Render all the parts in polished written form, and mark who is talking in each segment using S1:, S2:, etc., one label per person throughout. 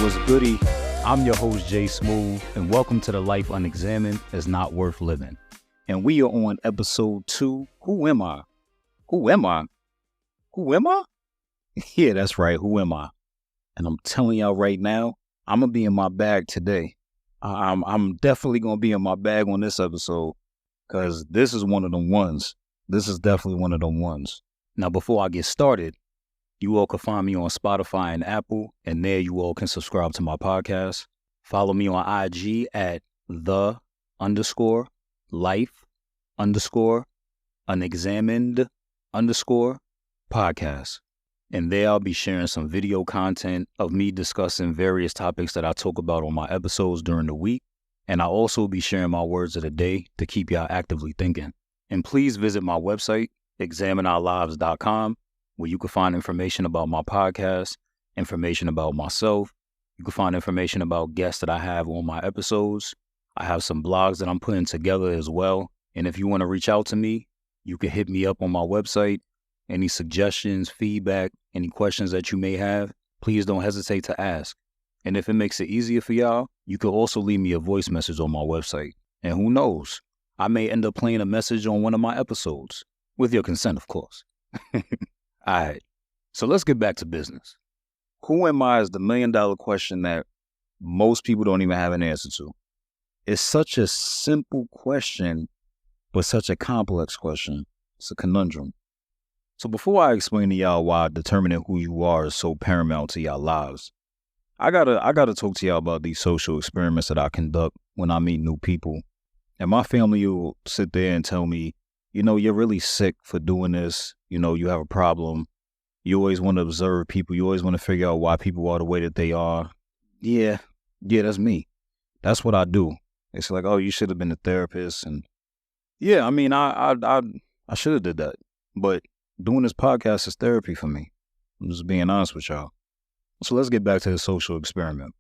S1: what's goody? I'm your host, J-Smoove, and welcome to The Life Unexamined is Not Worth Living. And we are on episode 2. Who am I? Who am I? Who am I? Yeah, that's right. Who am I? And I'm telling y'all right now, I'm going to be in my bag today. I'm definitely going to be in my bag on this episode because this is one of them ones. This is definitely one of them ones. Now, before I get started, you all can find me on Spotify and Apple, and there you all can subscribe to my podcast. Follow me on IG at the_life_unexamined_podcast. And there I'll be sharing some video content of me discussing various topics that I talk about on my episodes during the week. And I'll also be sharing my words of the day to keep y'all actively thinking. And please visit my website, examineingourlives.com, where you can find information about my podcast, information about myself. You can find information about guests that I have on my episodes. I have some blogs that I'm putting together as well. And if you want to reach out to me, you can hit me up on my website. Any suggestions, feedback, any questions that you may have, please don't hesitate to ask. And if it makes it easier for y'all, you can also leave me a voice message on my website. And who knows, I may end up playing a message on one of my episodes. With your consent, of course. All right, so let's get back to business. Who am I is the $1 million question that most people don't even have an answer to. It's such a simple question, but such a complex question. It's a conundrum. So before I explain to y'all why determining who you are is so paramount to y'all lives, I gotta talk to y'all about these social experiments that I conduct when I meet new people. And my family will sit there and tell me, you're really sick for doing this. You have a problem. You always want to observe people. You always want to figure out why people are the way that they are. Yeah, that's me. That's what I do. It's like, oh, you should have been a therapist. And yeah, I mean, I should have did that. But doing this podcast is therapy for me. I'm just being honest with y'all. So let's get back to the social experiment.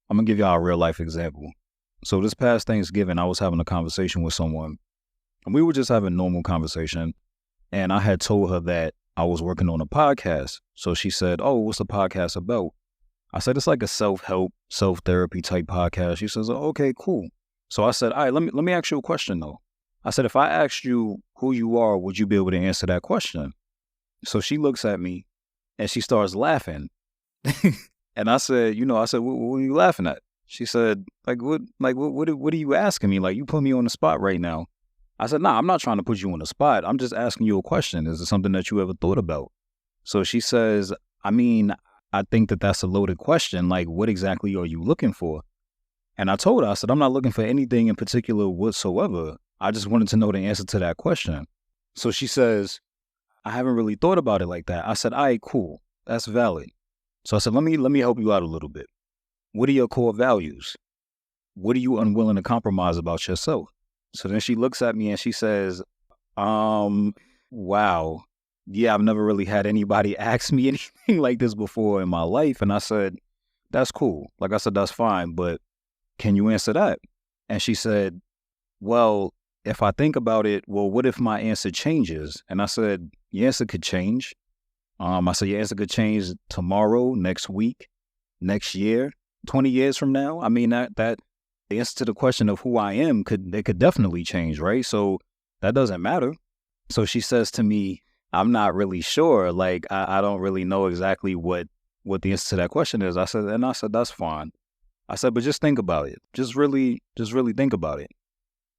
S1: I'm going to give y'all a real life example. So this past Thanksgiving, I was having a conversation with someone. And we were just having a normal conversation. And I had told her that I was working on a podcast. So she said, oh, what's the podcast about? I said, it's like a self-help, self-therapy type podcast. She says, oh, okay, cool. So I said, all right, let me ask you a question, though. I said, if I asked you who you are, would you be able to answer that question? So she looks at me and she starts laughing. And I said, what are you laughing at? She said, what are you asking me? Like, you put me on the spot right now. I said, nah, I'm not trying to put you on the spot. I'm just asking you a question. Is it something that you ever thought about? So she says, I think that's a loaded question. Like, what exactly are you looking for? And I told her, I said, I'm not looking for anything in particular whatsoever. I just wanted to know the answer to that question. So she says, I haven't really thought about it like that. I said, all right, cool. That's valid. So I said, let me help you out a little bit. What are your core values? What are you unwilling to compromise about yourself? So then she looks at me and she says, wow. Yeah, I've never really had anybody ask me anything like this before in my life. And I said, that's cool. Like I said, that's fine. But can you answer that? And she said, well, if I think about it, well, what if my answer changes? And I said, your answer could change. I said, your answer could change tomorrow, next week, next year, 20 years from now. I mean, that the answer to the question of who I am could definitely change, right? So that doesn't matter. So she says to me, I'm not really sure. Like, I don't really know exactly what the answer to that question is. I said, that's fine. I said, but just think about it. Just really think about it.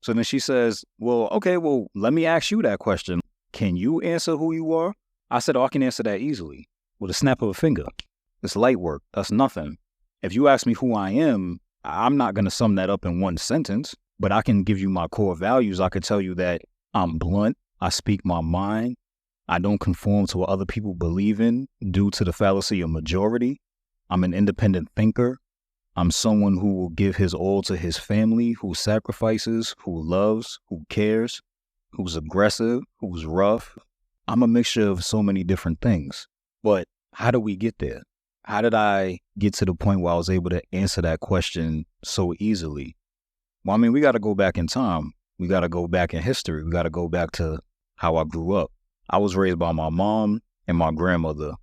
S1: So then she says, well, okay, well, let me ask you that question. Can you answer who you are? I said, oh, I can answer that easily with a snap of a finger. It's light work. That's nothing. If you ask me who I am, I'm not going to sum that up in one sentence, but I can give you my core values. I could tell you that I'm blunt. I speak my mind. I don't conform to what other people believe in due to the fallacy of majority. I'm an independent thinker. I'm someone who will give his all to his family, who sacrifices, who loves, who cares, who's aggressive, who's rough. I'm a mixture of so many different things. But how do we get there? How did I get to the point where I was able to answer that question so easily? Well, I mean, we got to go back in time. We got to go back in history. We got to go back to how I grew up. I was raised by my mom and my grandmother.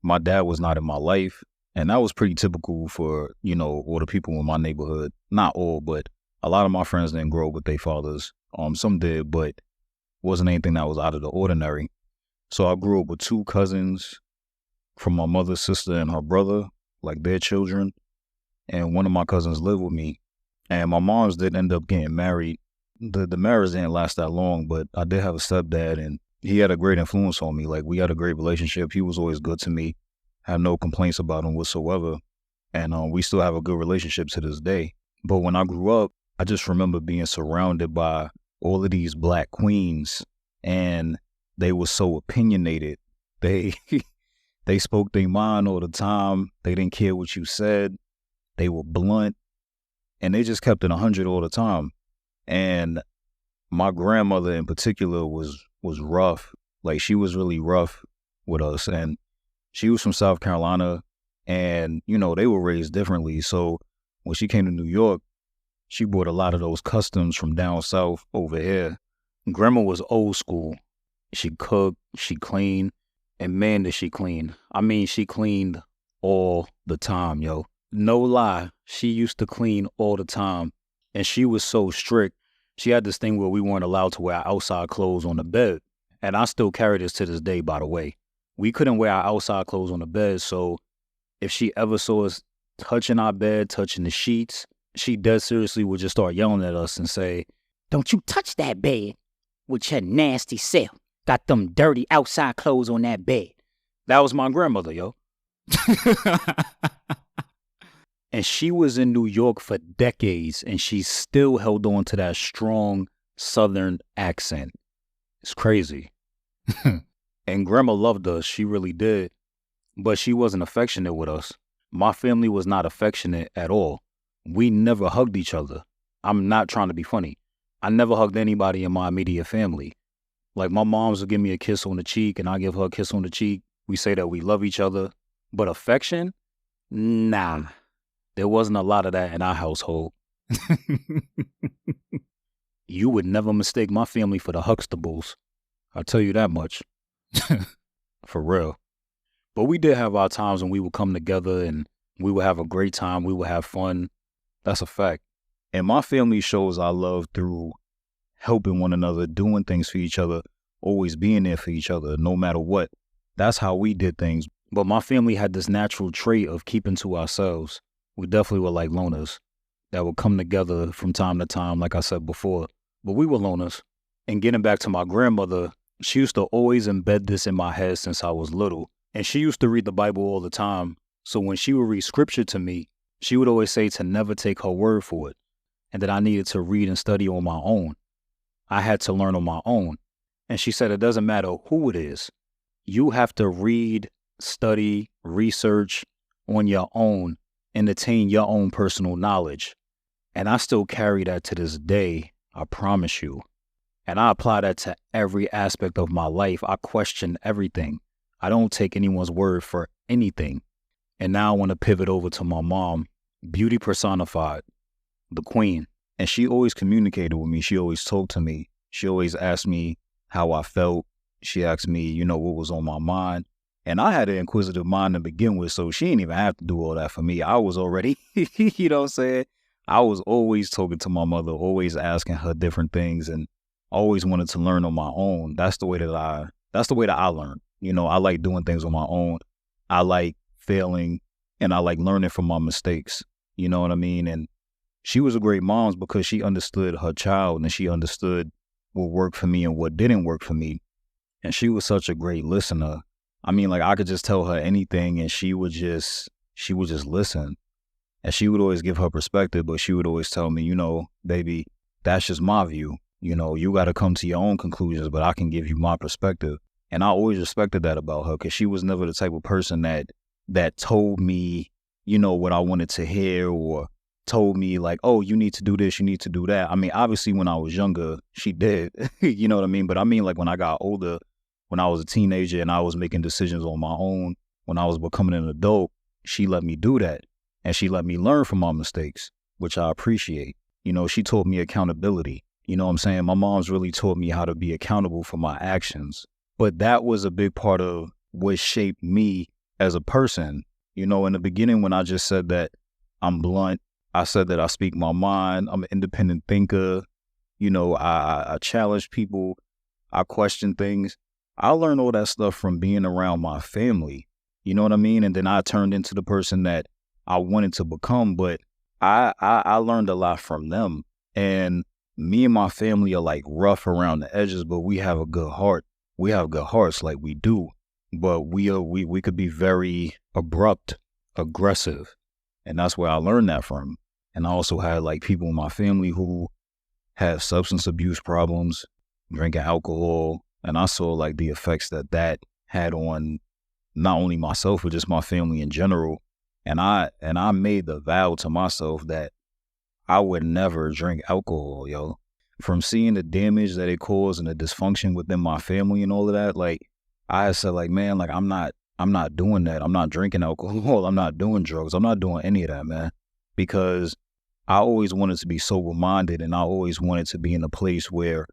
S1: My dad was not in my life. And that was pretty typical for, all the people in my neighborhood. Not all, but a lot of my friends didn't grow up with their fathers. Some did, but wasn't anything that was out of the ordinary. So I grew up with 2 cousins from my mother's sister and her brother, like their children. And one of my cousins lived with me. And my moms did end up getting married. The marriage didn't last that long, but I did have a stepdad, and he had a great influence on me. Like, we had a great relationship. He was always good to me. I have no complaints about him whatsoever. And we still have a good relationship to this day. But when I grew up, I just remember being surrounded by all of these black queens, and they were so opinionated. They they spoke their mind all the time. They didn't care what you said. They were blunt, and they just kept it 100 all the time. And my grandmother in particular was rough. Like, she was really rough with us. And she was from South Carolina, and, they were raised differently. So when she came to New York, she brought a lot of those customs from down south over here. Grandma was old school. She cooked, she cleaned, and man, did she clean. I mean, she cleaned all the time, yo. No lie, she used to clean all the time. And she was so strict. She had this thing where we weren't allowed to wear outside clothes on the bed. And I still carry this to this day, by the way. We couldn't wear our outside clothes on the bed, so if she ever saw us touching our bed, touching the sheets, she dead seriously would just start yelling at us and say, "Don't you touch that bed with your nasty self. Got them dirty outside clothes on that bed." That was my grandmother, yo. And she was in New York for decades, and she still held on to that strong Southern accent. It's crazy. And grandma loved us. She really did. But she wasn't affectionate with us. My family was not affectionate at all. We never hugged each other. I'm not trying to be funny. I never hugged anybody in my immediate family. Like, my moms would give me a kiss on the cheek, and I give her a kiss on the cheek. We say that we love each other. But affection? Nah. There wasn't a lot of that in our household. You would never mistake my family for the Huxtables. I'll tell you that much. For real. But we did have our times when we would come together and we would have a great time. We would have fun. That's a fact. And my family shows our love through helping one another, doing things for each other, always being there for each other, no matter what. That's how we did things. But my family had this natural trait of keeping to ourselves. We definitely were like loners that would come together from time to time, like I said before. But we were loners. And getting back to my grandmother, she used to always embed this in my head since I was little. And she used to read the Bible all the time. So when she would read scripture to me, she would always say to never take her word for it, and that I needed to read and study on my own. I had to learn on my own. And she said it doesn't matter who it is. You have to read, study, research on your own and attain your own personal knowledge. And I still carry that to this day, I promise you. And I apply that to every aspect of my life. I question everything. I don't take anyone's word for anything. And now I want to pivot over to my mom, beauty personified, the queen. And she always communicated with me. She always talked to me. She always asked me how I felt. She asked me, what was on my mind. And I had an inquisitive mind to begin with, so she didn't even have to do all that for me. I was already, you know what I'm saying? I was always talking to my mother, always asking her different things, and always wanted to learn on my own. That's the way that I learn. I like doing things on my own. I like failing, and I like learning from my mistakes. You know what I mean? And she was a great mom because she understood her child, and she understood what worked for me and what didn't work for me. And she was such a great listener. I mean, like, I could just tell her anything, and she would just listen. And she would always give her perspective, but she would always tell me, baby, that's just my view. You got to come to your own conclusions, but I can give you my perspective. And I always respected that about her, because she was never the type of person that told me, what I wanted to hear, or told me like, oh, you need to do this, you need to do that. I mean, obviously when I was younger, she did, you know what I mean? But I mean, like, when I got older, when I was a teenager and I was making decisions on my own, when I was becoming an adult, she let me do that. And she let me learn from my mistakes, which I appreciate. She taught me accountability. You know what I'm saying? My mom's really taught me how to be accountable for my actions. But that was a big part of what shaped me as a person. You know, in the beginning, when I just said that I'm blunt, I said that I speak my mind, I'm an independent thinker, you know, I challenge people, I question things. I learned all that stuff from being around my family. You know what I mean? And then I turned into the person that I wanted to become, but I learned a lot from them. And me and my family are like rough around the edges, but we have a good heart. We have good hearts, like we do. But we could be very abrupt, aggressive. And that's where I learned that from. And I also had like people in my family who had substance abuse problems, drinking alcohol. And I saw like the effects that had on not only myself, but just my family in general. And I made the vow to myself that I would never drink alcohol, yo. From seeing the damage that it caused and the dysfunction within my family and all of that, like I said, like, man, like I'm not doing that. I'm not drinking alcohol. I'm not doing drugs. I'm not doing any of that, man. Because I always wanted to be sober-minded, and I always wanted to be in a place where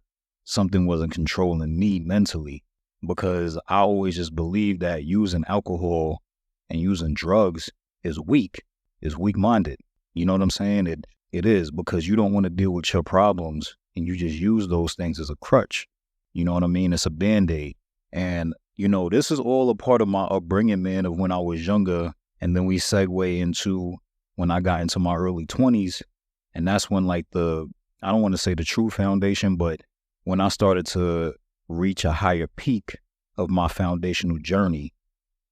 S1: something wasn't controlling me mentally. Because I always just believed that using alcohol and using drugs is weak-minded. You know what I'm saying? It is, because you don't want to deal with your problems and you just use those things as a crutch. You know what I mean? It's a Band-Aid. And, you know, this is all a part of my upbringing, man, of when I was younger. And then we segue into when I got into my early 20s. And that's when like I don't want to say the true foundation, but when I started to reach a higher peak of my foundational journey.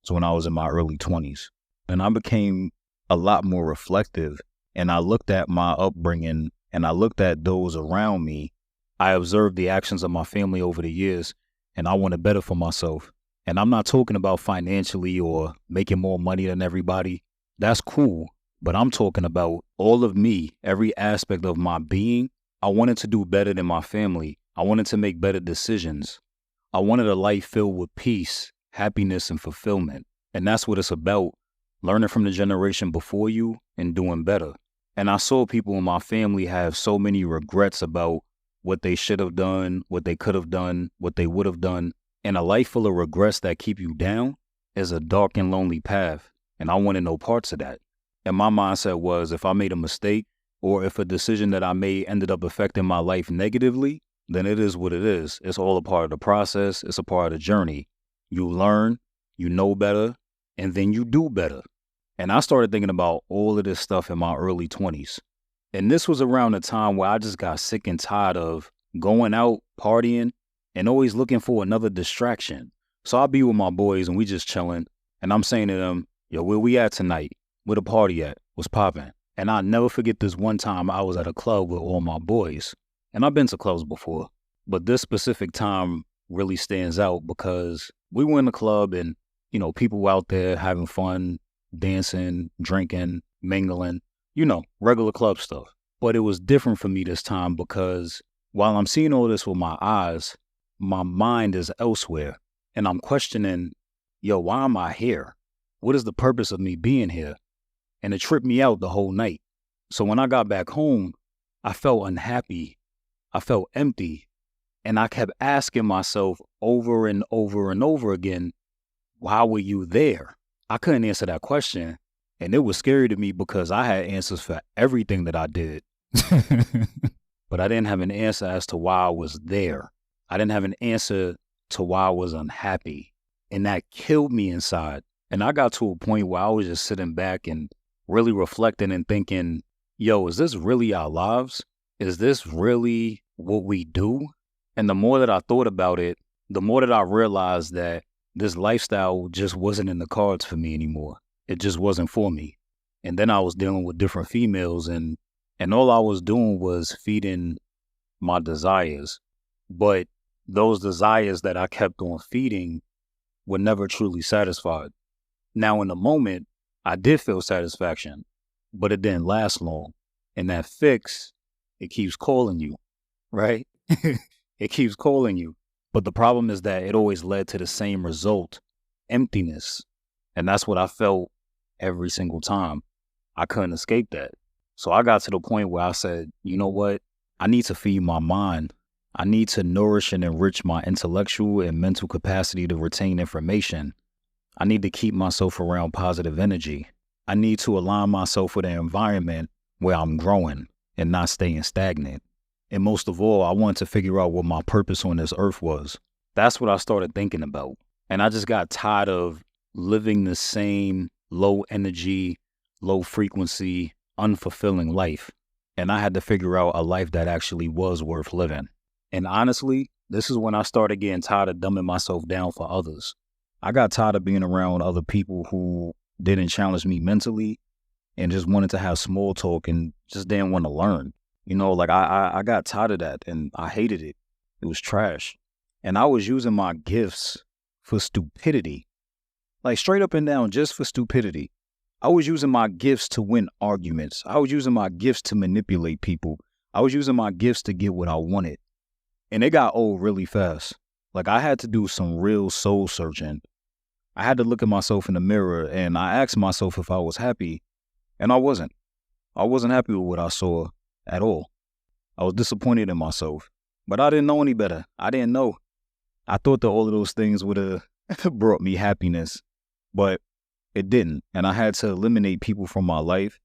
S1: So when I was in my early 20s, and I became a lot more reflective, and I looked at my upbringing and I looked at those around me. I observed the actions of my family over the years, and I wanted better for myself. And I'm not talking about financially or making more money than everybody. That's cool. But I'm talking about all of me, every aspect of my being. I wanted to do better than my family. I wanted to make better decisions. I wanted a life filled with peace, happiness, and fulfillment. And that's what it's about, learning from the generation before you and doing better. And I saw people in my family have so many regrets about what they should have done, what they could have done, what they would have done. And a life full of regrets that keep you down is a dark and lonely path. And I wanted no parts of that. And my mindset was, if I made a mistake or if a decision that I made ended up affecting my life negatively, then it is what it is. It's all a part of the process. It's a part of the journey. You learn, you know better, and then you do better. And I started thinking about all of this stuff in my early 20s. And this was around the time where I just got sick and tired of going out, partying, and always looking for another distraction. So I'll be with my boys and we just chilling. And I'm saying to them, yo, where we at tonight? Where the party at? What's popping? And I'll never forget this one time I was at a club with all my boys. And I've been to clubs before, but this specific time really stands out because we were in the club and, you know, people were out there having fun, dancing, drinking, mingling, you know, regular club stuff. But it was different for me this time because while I'm seeing all this with my eyes, my mind is elsewhere. And I'm questioning, yo, why am I here? What is the purpose of me being here? And it tripped me out the whole night. So when I got back home, I felt unhappy. I felt empty. And I kept asking myself over and over and over again, why were you there? I couldn't answer that question. And it was scary to me because I had answers for everything that I did. But I didn't have an answer as to why I was there. I didn't have an answer to why I was unhappy. And that killed me inside. And I got to a point where I was just sitting back and really reflecting and thinking, yo, is this really our lives? Is this really what we do? And the more that I thought about it, the more that I realized that this lifestyle just wasn't in the cards for me anymore. It just wasn't for me. And then I was dealing with different females and all I was doing was feeding my desires. But those desires that I kept on feeding were never truly satisfied. Now, in the moment, I did feel satisfaction, but it didn't last long. And that fix, it keeps calling you, right? It keeps calling you. But the problem is that it always led to the same result, emptiness. And that's what I felt every single time. I couldn't escape that. So I got to the point where I said, you know what? I need to feed my mind. I need to nourish and enrich my intellectual and mental capacity to retain information. I need to keep myself around positive energy. I need to align myself with an environment where I'm growing and not staying stagnant. And most of all, I wanted to figure out what my purpose on this earth was. That's what I started thinking about. And I just got tired of living the same low energy, low frequency, unfulfilling life. And I had to figure out a life that actually was worth living. And honestly, this is when I started getting tired of dumbing myself down for others. I got tired of being around other people who didn't challenge me mentally and just wanted to have small talk and just didn't want to learn. Like I got tired of that and I hated it. It was trash. And I was using my gifts for stupidity. Like straight up and down, just for stupidity. I was using my gifts to win arguments. I was using my gifts to manipulate people. I was using my gifts to get what I wanted. And it got old really fast. Like I had to do some real soul searching. I had to look at myself in the mirror and I asked myself if I was happy. And I wasn't. I wasn't happy with what I saw at all. I was disappointed in myself. But I didn't know any better. I didn't know. I thought that all of those things would have brought me happiness. But it didn't. And I had to eliminate people from my life.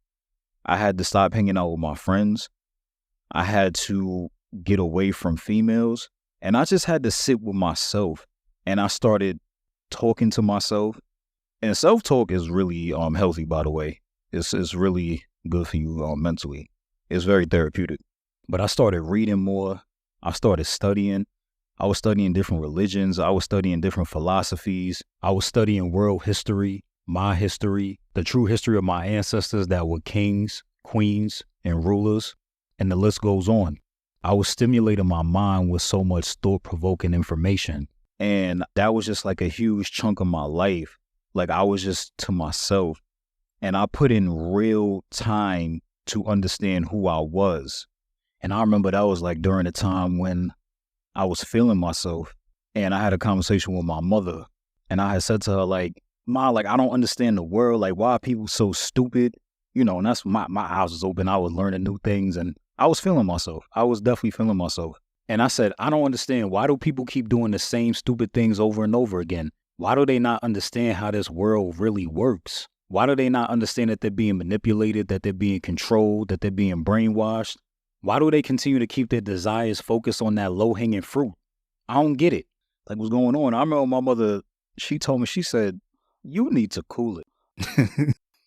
S1: I had to stop hanging out with my friends. I had to get away from females. And I just had to sit with myself. And I started talking to myself. And self-talk is really healthy, by the way. It's really good for you mentally. It's very therapeutic. But I started reading more. I started studying. I was studying different religions. I was studying different philosophies. I was studying world history, my history, the true history of my ancestors that were kings, queens, and rulers. And the list goes on. I was stimulating my mind with so much thought-provoking information. And that was just like a huge chunk of my life. Like I was just to myself. And I put in real time to understand who I was. And I remember that was like during the time when I was feeling myself. And I had a conversation with my mother. And I had said to her, like, Ma, like, I don't understand the world. Like, why are people so stupid? And that's my eyes was open. I was learning new things and I was feeling myself. I was definitely feeling myself. And I said, I don't understand. Why do people keep doing the same stupid things over and over again? Why do they not understand how this world really works? Why do they not understand that they're being manipulated, that they're being controlled, that they're being brainwashed? Why do they continue to keep their desires focused on that low-hanging fruit? I don't get it. Like, what's going on? I remember my mother, she told me, she said, you need to cool it.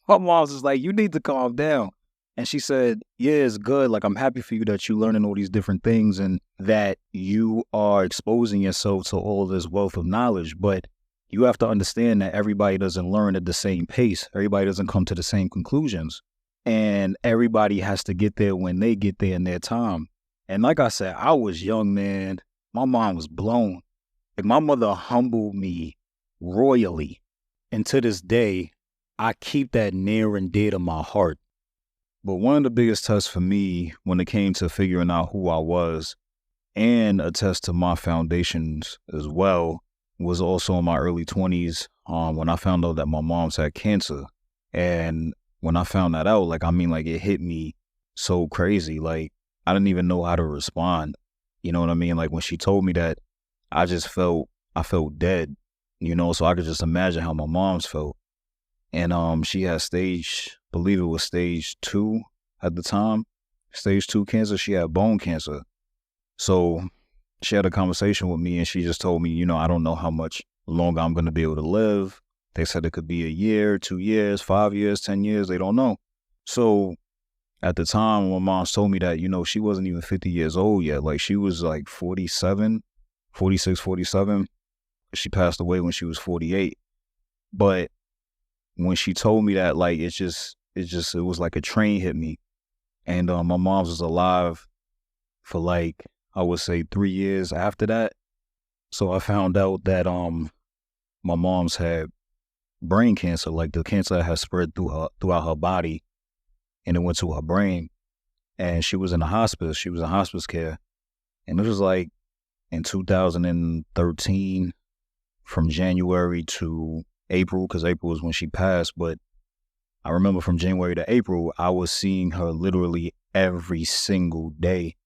S1: My mom was just like, you need to calm down. And she said, yeah, it's good. Like, I'm happy for you that you're learning all these different things and that you are exposing yourself to all this wealth of knowledge. But you have to understand that everybody doesn't learn at the same pace. Everybody doesn't come to the same conclusions. And everybody has to get there when they get there in their time. And like I said, I was young, man. My mind was blown. Like, my mother humbled me royally. And to this day, I keep that near and dear to my heart. But one of the biggest tests for me when it came to figuring out who I was and a test to my foundations as well was also in my early 20s when I found out that my mom's had cancer. And when I found that out, it hit me so crazy. Like, I didn't even know how to respond. You know what I mean? Like, when she told me that, I felt dead, so I could just imagine how my mom's felt. And she had believe it was stage 2 at the time, stage 2 cancer. She had bone cancer. So she had a conversation with me and she just told me, I don't know how much longer I'm going to be able to live. They said it could be a year, 2 years, 5 years, 10 years. They don't know. So at the time, when my mom told me that, she wasn't even 50 years old yet. Like, she was like 47, 46, 47. She passed away when she was 48. But when she told me that, like, it was like a train hit me. And my mom was alive for like, I would say 3 years after that. So I found out that my mom's had brain cancer. Like, the cancer had spread throughout her body and it went to her brain. And she was in the hospice. She was in hospice care. And it was like in 2013 from January to April, because April was when she passed. But I remember from January to April, I was seeing her literally every single day.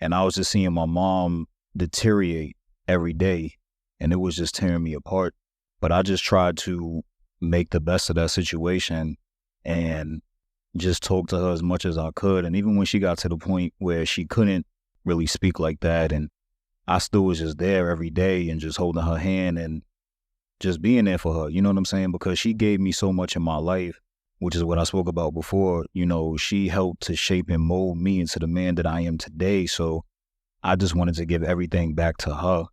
S1: And I was just seeing my mom deteriorate every day. And it was just tearing me apart. But I just tried to make the best of that situation and just talk to her as much as I could. And even when she got to the point where she couldn't really speak like that, and I still was just there every day and just holding her hand and just being there for her, you know what I'm saying? Because she gave me so much in my life, which is what I spoke about before. You know, she helped to shape and mold me into the man that I am today. So I just wanted to give everything back to her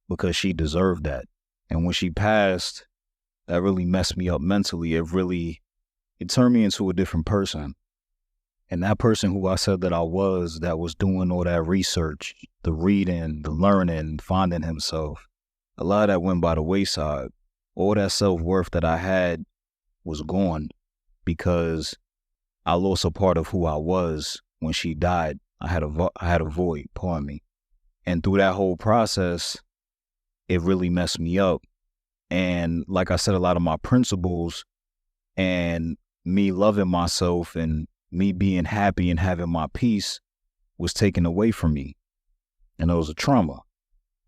S1: because she deserved that. And when she passed, that really messed me up mentally. It turned me into a different person. And that person who I said that was doing all that research, the reading, the learning, finding himself, a lot of that went by the wayside. All that self-worth that I had was gone because I lost a part of who I was when she died. I had a void, pardon me. And through that whole process, it really messed me up. And like I said, a lot of my principles and me loving myself and me being happy and having my peace was taken away from me. And it was a trauma.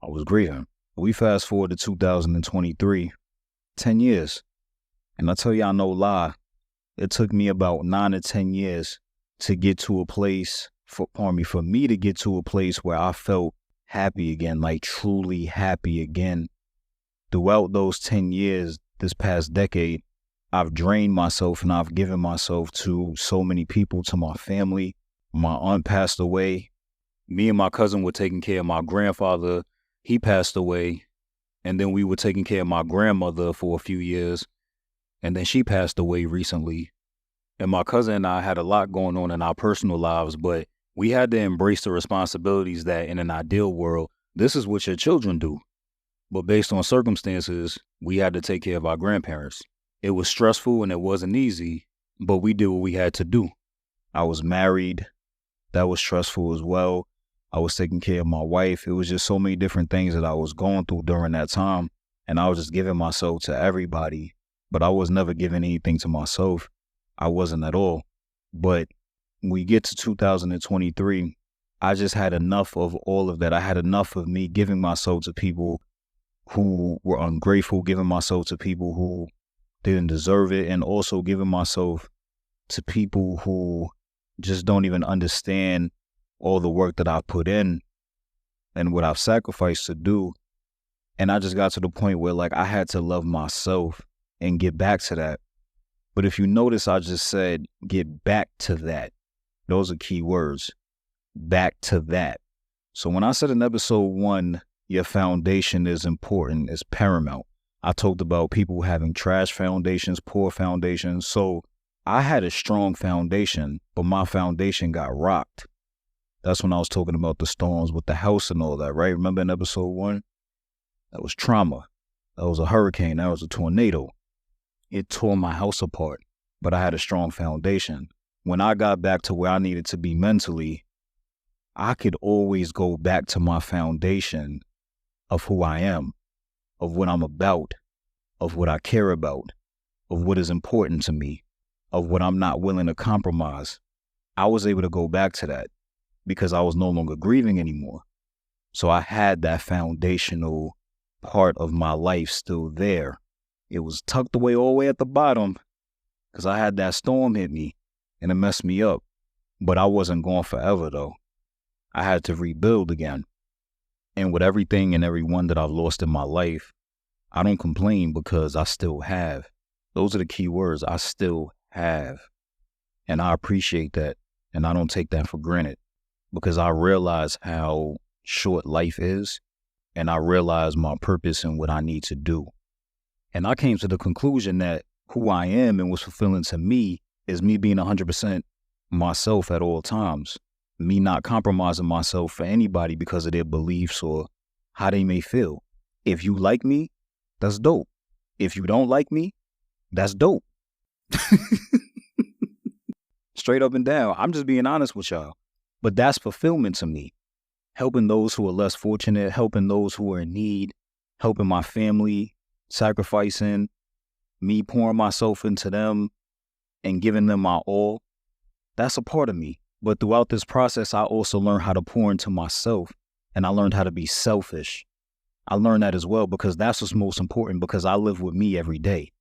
S1: I was grieving. We fast forward to 2023, 10 years. And I tell y'all no lie, it took me about 9 to 10 years to get to a place, for me to get to a place where I felt happy again, like truly happy again. Throughout those 10 years, this past decade, I've drained myself and I've given myself to so many people, to my family. My aunt passed away. Me and my cousin were taking care of my grandfather. He passed away. And then we were taking care of my grandmother for a few years. And then she passed away recently. And my cousin and I had a lot going on in our personal lives, but we had to embrace the responsibilities that in an ideal world, this is what your children do. But based on circumstances, we had to take care of our grandparents. It was stressful and it wasn't easy, but we did what we had to do. I was married. That was stressful as well. I was taking care of my wife. It was just so many different things that I was going through during that time. And I was just giving myself to everybody, but I was never giving anything to myself. I wasn't at all. But when we get to 2023, I just had enough of all of that. I had enough of me giving myself to people who were ungrateful, giving myself to people who didn't deserve it, and also giving myself to people who just don't even understand all the work that I've put in and what I've sacrificed to do. And I just got to the point where like I had to love myself and get back to that. But if you notice, I just said, get back to that. Those are key words. Back to that. So when I said in episode 1, your foundation is important, it's paramount. I talked about people having trash foundations, poor foundations. So I had a strong foundation, but my foundation got rocked. That's when I was talking about the storms with the house and all that, right? Remember in episode 1? That was trauma. That was a hurricane. That was a tornado. It tore my house apart, but I had a strong foundation. When I got back to where I needed to be mentally, I could always go back to my foundation of who I am, of what I'm about, of what I care about, of what is important to me, of what I'm not willing to compromise. I was able to go back to that because I was no longer grieving anymore. So I had that foundational part of my life still there. It was tucked away all the way at the bottom because I had that storm hit me and it messed me up. But I wasn't gone forever though. I had to rebuild again. And with everything and everyone that I've lost in my life, I don't complain because I still have. Those are the key words. I still have. And I appreciate that. And I don't take that for granted because I realize how short life is. And I realize my purpose and what I need to do. And I came to the conclusion that who I am and what's fulfilling to me is me being 100% myself at all times. Me not compromising myself for anybody because of their beliefs or how they may feel. If you like me, that's dope. If you don't like me, that's dope. Straight up and down. I'm just being honest with y'all. But that's fulfillment to me. Helping those who are less fortunate, helping those who are in need, helping my family, sacrificing, me pouring myself into them and giving them my all. That's a part of me. But throughout this process, I also learned how to pour into myself, and I learned how to be selfish. I learned that as well because that's what's most important because I live with me every day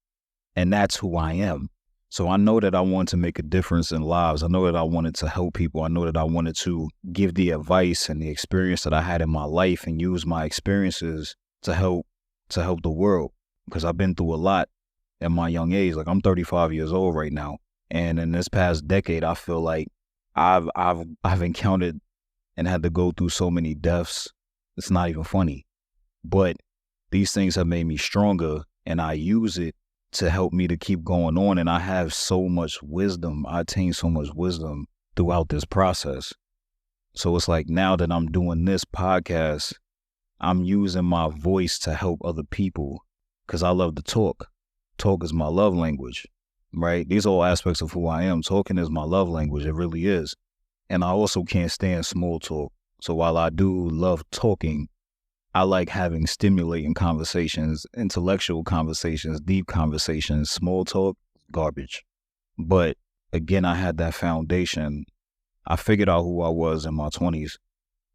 S1: and that's who I am. So I know that I want to make a difference in lives. I know that I wanted to help people. I know that I wanted to give the advice and the experience that I had in my life and use my experiences to help the world because I've been through a lot at my young age. Like I'm 35 years old right now. And in this past decade, I feel like I've encountered and had to go through so many deaths. It's not even funny. But these things have made me stronger and I use it to help me to keep going on. And I have so much wisdom. I attain so much wisdom throughout this process. So it's like now that I'm doing this podcast, I'm using my voice to help other people because I love to talk. Talk is my love language, right? These are all aspects of who I am. Talking is my love language. It really is. And I also can't stand small talk. So while I do love talking, I like having stimulating conversations, intellectual conversations, deep conversations. Small talk, garbage. But again, I had that foundation. I figured out who I was in my 20s.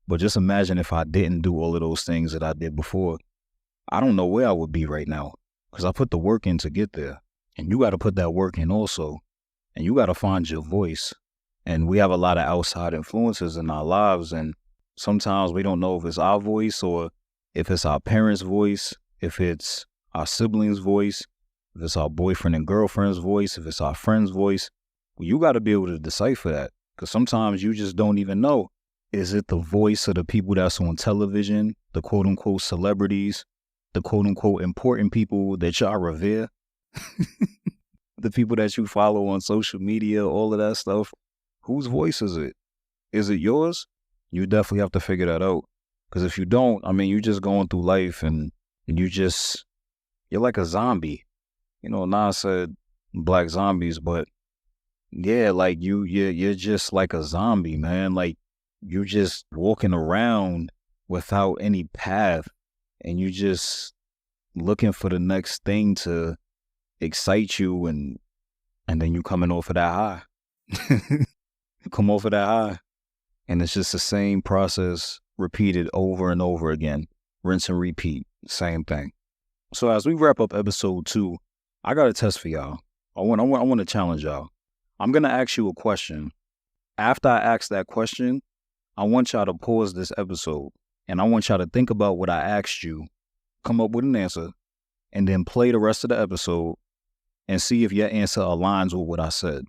S1: But just imagine if I didn't do all of those things that I did before. I don't know where I would be right now because I put the work in to get there. And you got to put that work in also. And you got to find your voice. And we have a lot of outside influences in our lives. And sometimes we don't know if it's our voice or if it's our parents' voice, if it's our siblings' voice, if it's our boyfriend and girlfriend's voice, if it's our friend's voice. Well, you got to be able to decipher that because sometimes you just don't even know. Is it the voice of the people that's on television, the quote unquote celebrities, the quote unquote important people that y'all revere, the people that you follow on social media, all of that stuff? Whose voice is it? Is it yours? You definitely have to figure that out. Because if you don't, I mean, you're just going through life and you're like a zombie. You know, Nas said black zombies, but yeah, like you're just like a zombie, man. Like you're just walking around without any path and you just looking for the next thing to excite you and then you coming off of that high. You come off of that high and it's just the same process repeated over and over again. Rinse and repeat. Same thing. So as we wrap up episode 2, I got a test for y'all. I want to challenge y'all. I'm going to ask you a question. After I ask that question, I want y'all to pause this episode and I want y'all to think about what I asked you, come up with an answer, and then play the rest of the episode and see if your answer aligns with what I said.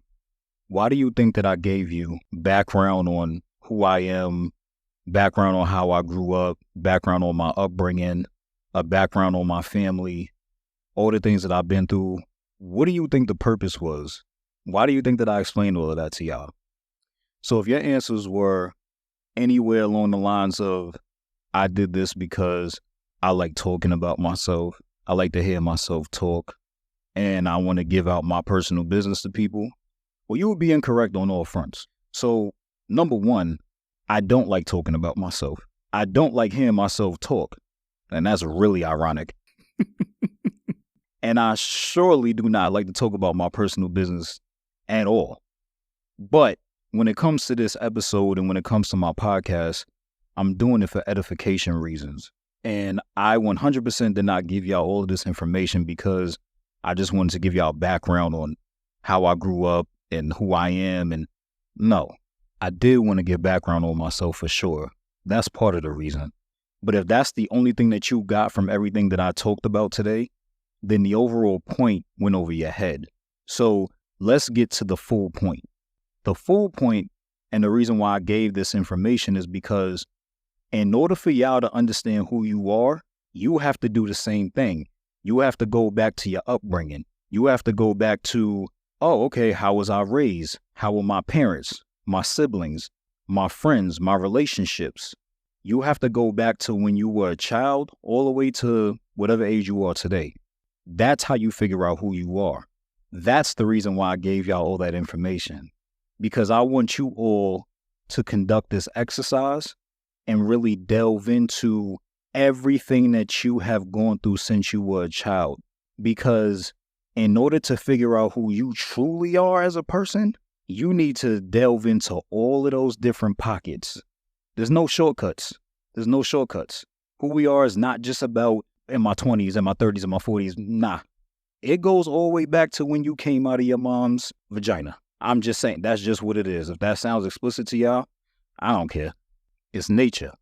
S1: Why do you think that I gave you background on who I am, background on how I grew up, background on my upbringing, a background on my family, all the things that I've been through? What do you think the purpose was? Why do you think that I explained all of that to y'all? So if your answers were anywhere along the lines of, I did this because I like talking about myself, I like to hear myself talk, and I want to give out my personal business to people, well, you would be incorrect on all fronts. So, number one, I don't like talking about myself. I don't like hearing myself talk. And that's really ironic. And I surely do not like to talk about my personal business at all. But when it comes to this episode and when it comes to my podcast, I'm doing it for edification reasons. And I 100% did not give y'all all of this information because I just wanted to give y'all background on how I grew up and who I am. And no, I did want to give background on myself for sure. That's part of the reason. But if that's the only thing that you got from everything that I talked about today, then the overall point went over your head. So let's get to the full point. The full point and the reason why I gave this information is because in order for y'all to understand who you are, you have to do the same thing. You have to go back to your upbringing. You have to go back to, oh, okay, how was I raised? How were my parents, my siblings, my friends, my relationships? You have to go back to when you were a child all the way to whatever age you are today. That's how you figure out who you are. That's the reason why I gave y'all all that information, because I want you all to conduct this exercise and really delve into everything that you have gone through since you were a child. Because in order to figure out who you truly are as a person, you need to delve into all of those different pockets. There's no shortcuts. There's no shortcuts. Who we are is not just about in my 20s, in my 30s, in my 40s. Nah. It goes all the way back to when you came out of your mom's vagina. I'm just saying, that's just what it is. If that sounds explicit to y'all, I don't care. It's nature.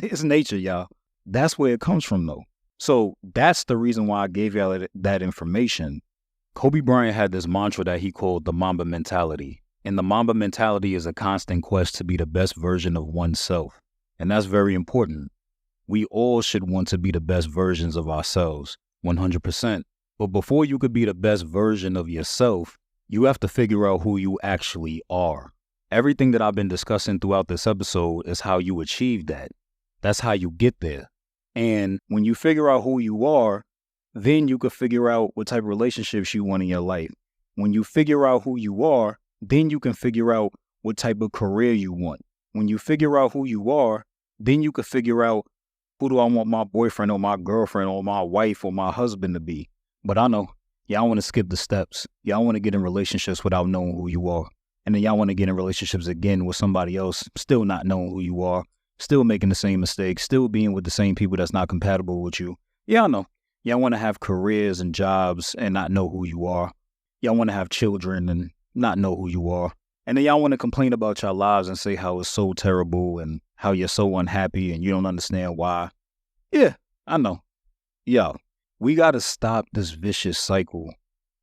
S1: It's nature, y'all. That's where it comes from, though. So that's the reason why I gave y'all that information. Kobe Bryant had this mantra that he called the Mamba mentality. And the Mamba mentality is a constant quest to be the best version of oneself. And that's very important. We all should want to be the best versions of ourselves, 100%. But before you could be the best version of yourself, you have to figure out who you actually are. Everything that I've been discussing throughout this episode is how you achieve that. That's how you get there. And when you figure out who you are, then you could figure out what type of relationships you want in your life. When you figure out who you are, then you can figure out what type of career you want. When you figure out who you are, then you could figure out who do I want my boyfriend or my girlfriend or my wife or my husband to be. But I know y'all want to skip the steps. Y'all want to get in relationships without knowing who you are. And then y'all want to get in relationships again with somebody else, still not knowing who you are, still making the same mistakes, still being with the same people that's not compatible with you. Y'all know. Y'all want to have careers and jobs and not know who you are. Y'all want to have children and not know who you are. And then y'all want to complain about your lives and say how it's so terrible and how you're so unhappy and you don't understand why. Yeah, I know. Yo, we got to stop this vicious cycle.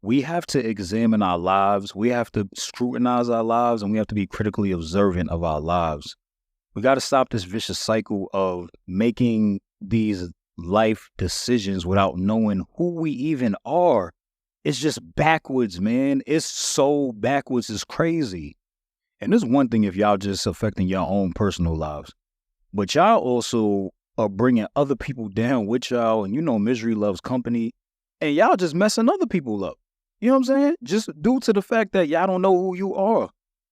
S1: We have to examine our lives. We have to scrutinize our lives, and we have to be critically observant of our lives. We got to stop this vicious cycle of making these life decisions without knowing who we even are. It's just backwards, man. It's so backwards. It's crazy. And there's one thing if y'all just affecting your own personal lives, but y'all also are bringing other people down with y'all. And you know, misery loves company, and y'all just messing other people up. You know what I'm saying? Just due to the fact that y'all don't know who you are.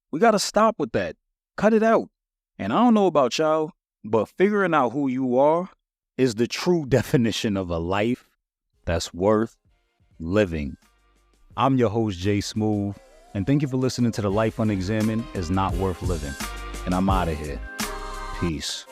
S1: We got to stop with that. Cut it out. And I don't know about y'all, but figuring out who you are is the true definition of a life that's worth living. I'm your host, J-Smoove, and thank you for listening to The Life Unexamined is Not Worth Living. And I'm out of here. Peace.